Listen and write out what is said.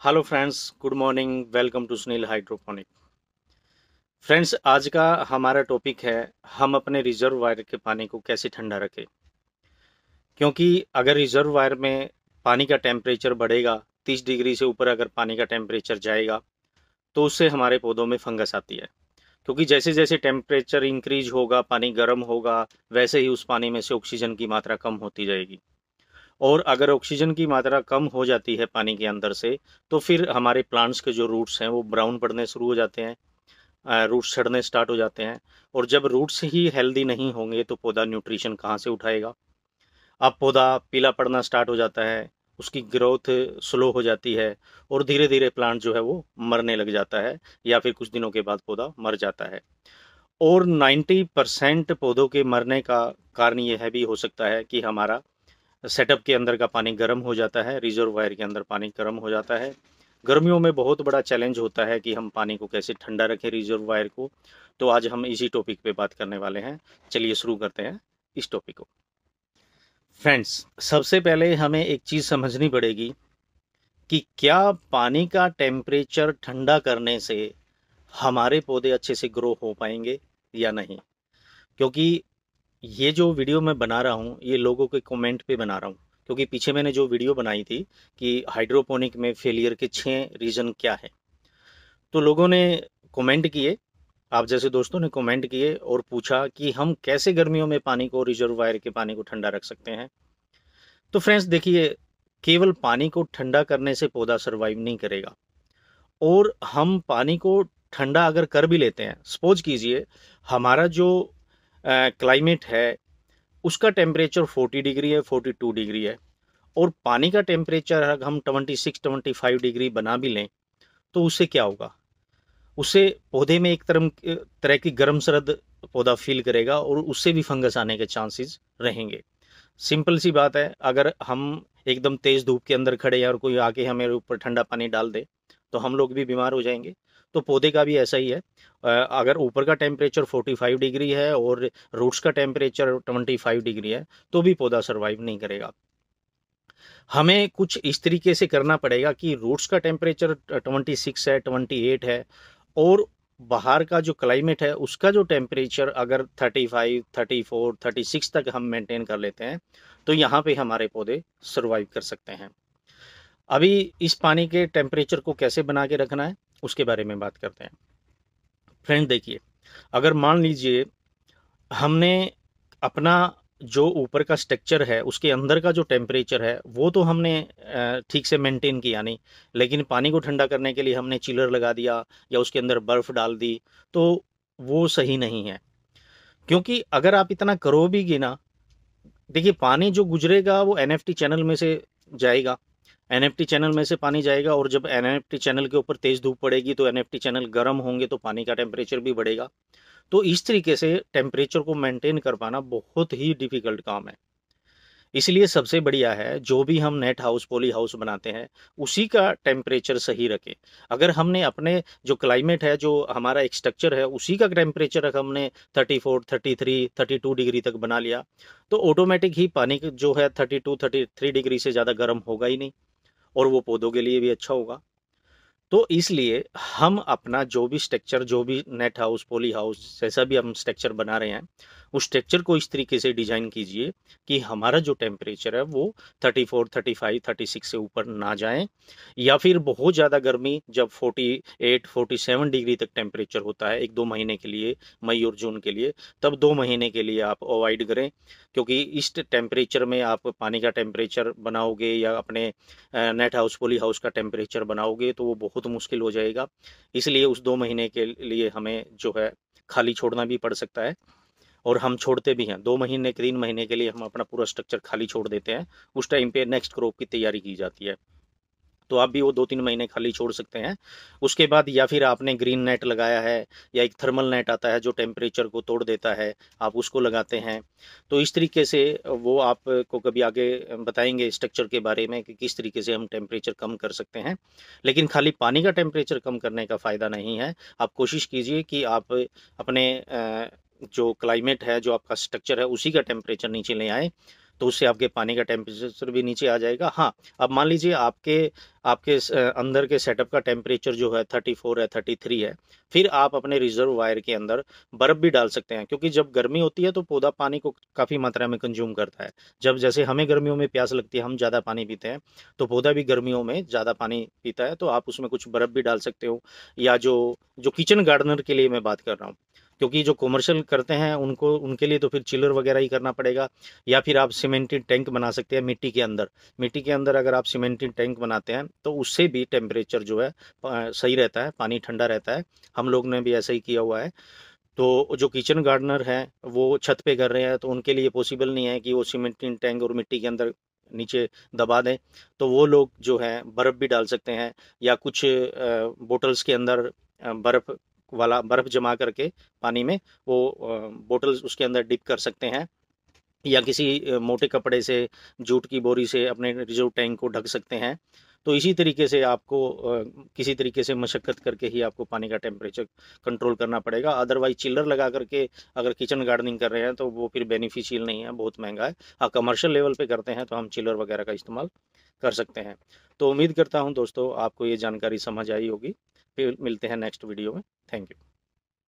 Hello friends, good morning. Welcome to Sunil hydroponic. Friends, आज का हमारा टॉपिक है हम अपने रिजर्वायर के पानी को कैसे ठंडा रखें। क्योंकि अगर रिजर्वायर में पानी का टेम्परेचर बढ़ेगा, 30 डिग्री से ऊपर अगर पानी का टेम्परेचर जाएगा तो उससे हमारे पौधों में फंगस आती है। क्योंकि जैसे जैसे टेम्परेचर इंक्रीज होगा, पानी गर्म होगा, वैसे ही उस पानी में से ऑक्सीजन की मात्रा कम होती जाएगी। और अगर ऑक्सीजन की मात्रा कम हो जाती है पानी के अंदर से, तो फिर हमारे प्लांट्स के जो रूट्स हैं वो ब्राउन पड़ने शुरू हो जाते हैं, रूट्स सड़ने स्टार्ट हो जाते हैं। और जब रूट्स ही हेल्दी नहीं होंगे तो पौधा न्यूट्रिशन कहाँ से उठाएगा। अब पौधा पीला पड़ना स्टार्ट हो जाता है, उसकी ग्रोथ स्लो हो जाती है और धीरे धीरे प्लांट जो है वो मरने लग जाता है, या फिर कुछ दिनों के बाद पौधा मर जाता है। और 90% पौधों के मरने का कारण यह भी हो सकता है कि हमारा सेटअप के अंदर का पानी गर्म हो जाता है, रिजर्वायर के अंदर पानी गर्म हो जाता है। गर्मियों में बहुत बड़ा चैलेंज होता है कि हम पानी को कैसे ठंडा रखें, रिजर्वायर को। तो आज हम इसी टॉपिक पे बात करने वाले हैं। चलिए शुरू करते हैं इस टॉपिक को। फ्रेंड्स, सबसे पहले हमें एक चीज़ समझनी पड़ेगी कि क्या पानी का टेम्परेचर ठंडा करने से हमारे पौधे अच्छे से ग्रो हो पाएंगे या नहीं। क्योंकि ये जो वीडियो मैं बना रहा हूँ ये लोगों के कमेंट पे बना रहा हूँ। क्योंकि पीछे मैंने जो वीडियो बनाई थी कि हाइड्रोपोनिक में फेलियर के 6 रीज़न क्या है, तो लोगों ने कमेंट किए, आप जैसे दोस्तों ने कमेंट किए और पूछा कि हम कैसे गर्मियों में पानी को, रिजर्वायर के पानी को ठंडा रख सकते हैं। तो फ्रेंड्स देखिए, केवल पानी को ठंडा करने से पौधा सरवाइव नहीं करेगा। और हम पानी को ठंडा अगर कर भी लेते हैं, सपोज कीजिए हमारा जो क्लाइमेट है उसका टेम्परेचर 40 डिग्री है, 42 डिग्री है, और पानी का टेम्परेचर अगर हम 26-25 डिग्री बना भी लें तो उससे क्या होगा। उससे पौधे में एक तरह की गर्म सरद पौधा फील करेगा और उससे भी फंगस आने के चांसेस रहेंगे। सिंपल सी बात है, अगर हम एकदम तेज धूप के अंदर खड़े हैं और कोई आके हमारे ऊपर ठंडा पानी डाल दे तो हम लोग भी बीमार हो जाएंगे। तो पौधे का भी ऐसा ही है। अगर ऊपर का टेम्परेचर 45 डिग्री है और रूट्स का टेम्परेचर 25 डिग्री है तो भी पौधा सरवाइव नहीं करेगा। हमें कुछ इस तरीके से करना पड़ेगा कि रूट्स का टेम्परेचर 26 है, 28 है, और बाहर का जो क्लाइमेट है उसका जो टेम्परेचर अगर 35, 34, 36 तक हम मेंटेन कर लेते हैं तो यहाँ पे हमारे पौधे सरवाइव कर सकते हैं। अभी इस पानी के टेम्परेचर को कैसे बना के रखना है उसके बारे में बात करते हैं। फ्रेंड देखिए, अगर मान लीजिए हमने अपना जो ऊपर का स्ट्रक्चर है उसके अंदर का जो टेम्परेचर है वो तो हमने ठीक से मेंटेन किया नहीं, लेकिन पानी को ठंडा करने के लिए हमने चिलर लगा दिया या उसके अंदर बर्फ डाल दी, तो वो सही नहीं है। क्योंकि अगर आप इतना करोगे ना, देखिए पानी जो गुजरेगा वो एनएफटी चैनल में से जाएगा। एनएफटी चैनल में से पानी जाएगा और जब एनएफटी चैनल के ऊपर तेज धूप पड़ेगी तो एनएफटी चैनल गर्म होंगे तो पानी का टेम्परेचर भी बढ़ेगा। तो इस तरीके से टेम्परेचर को मेंटेन कर पाना बहुत ही डिफिकल्ट काम है। इसलिए सबसे बढ़िया है जो भी हम नेट हाउस, पॉली हाउस बनाते हैं उसी का टेम्परेचर सही रखें। अगर हमने अपने जो क्लाइमेट है, जो हमारा एक स्ट्रक्चर है, उसी का टेम्परेचर अगर हमने 34, 33, 32 डिग्री तक बना लिया तो ऑटोमेटिक ही पानी जो है 32, 33 डिग्री से ज़्यादा गर्म होगा ही नहीं, और वो पौधों के लिए भी अच्छा होगा। तो इसलिए हम अपना जो भी स्ट्रक्चर, जो भी नेट हाउस, पॉली हाउस, जैसा भी हम स्ट्रक्चर बना रहे हैं उस स्ट्रक्चर को इस तरीके से डिजाइन कीजिए कि हमारा जो टेम्परेचर है वो 34, 35, 36 से ऊपर ना जाए, या फिर बहुत ज़्यादा गर्मी जब 48, 47 डिग्री तक टेम्परेचर होता है 1-2 महीने के लिए, मई और जून के लिए, तब 2 महीने के लिए आप अवॉइड करें। क्योंकि इस टेम्परेचर में आप पानी का टेम्परेचर बनाओगे या अपने नेट हाउस, पॉली हाउस का टेम्परेचर बनाओगे तो वो बहुत मुश्किल हो जाएगा। इसलिए उस 2 महीने के लिए हमें जो है खाली छोड़ना भी पड़ सकता है, और हम छोड़ते भी हैं। 2 महीने, 3 महीने के लिए हम अपना पूरा स्ट्रक्चर खाली छोड़ देते हैं। उस टाइम पे नेक्स्ट क्रॉप की तैयारी की जाती है, तो आप भी वो 2-3 महीने खाली छोड़ सकते हैं। उसके बाद या फिर आपने ग्रीन नेट लगाया है या एक थर्मल नेट आता है जो टेम्परेचर को तोड़ देता है, आप उसको लगाते हैं। तो इस तरीके से वो आपको कभी आगे बताएंगे स्ट्रक्चर के बारे में कि किस तरीके से हम टेम्परेचर कम कर सकते हैं। लेकिन खाली पानी का टेम्परेचर कम करने का फ़ायदा नहीं है। आप कोशिश कीजिए कि आप अपने जो क्लाइमेट है, जो आपका स्ट्रक्चर है, उसी का टेम्परेचर नीचे ले आए। तो उससे आपके पानी का टेम्परेचर भी नीचे आ जाएगा। हाँ, अब मान लीजिए आपके आपके अंदर के सेटअप का टेम्परेचर जो है 34 है, 33 है, फिर आप अपने रिजर्वायर के अंदर बर्फ़ भी डाल सकते हैं, क्योंकि जब गर्मी होती है तो पौधा पानी को काफ़ी मात्रा में कंज्यूम करता है। जब जैसे हमें गर्मियों में प्यास लगती है, हम ज़्यादा पानी पीते हैं, तो पौधा भी गर्मियों में ज़्यादा पानी पीता है, तो आप उसमें कुछ बर्फ़ भी डाल सकते हो। या जो जो किचन गार्डनर के लिए मैं बात कर रहा हूँ, क्योंकि जो कॉमर्शियल करते हैं उनको उनके लिए तो फिर चिलर वगैरह ही करना पड़ेगा, या फिर आप सीमेंटेड टैंक बना सकते हैं मिट्टी के अंदर। मिट्टी के अंदर अगर आप सीमेंटेड टैंक बनाते हैं तो उससे भी टेम्परेचर जो है सही रहता है, पानी ठंडा रहता है। हम लोग ने भी ऐसा ही किया हुआ है। तो जो किचन गार्डनर हैं वो छत पे कर रहे हैं, तो उनके लिए पॉसिबल नहीं है कि वो सीमेंटेड टैंक और मिट्टी के अंदर नीचे दबा दें, तो वो लोग जो है बर्फ़ भी डाल सकते हैं, या कुछ बोटल्स के अंदर बर्फ़ जमा करके पानी में वो बोटल्स उसके अंदर डिप कर सकते हैं, या किसी मोटे कपड़े से, जूट की बोरी से अपने रिजर्व टैंक को ढक सकते हैं। तो इसी तरीके से आपको किसी तरीके से मशक्कत करके ही आपको पानी का टेम्परेचर कंट्रोल करना पड़ेगा। अदरवाइज चिल्लर लगा करके अगर किचन गार्डनिंग कर रहे हैं तो वो फिर बेनिफिशियल नहीं है, बहुत महंगा है। हाँ, कमर्शियल लेवल पे करते हैं तो हम चिल्लर वगैरह का इस्तेमाल कर सकते हैं। तो उम्मीद करता हूँ दोस्तों आपको ये जानकारी समझ आई होगी। फिर मिलते हैं नेक्स्ट वीडियो में। Thank you.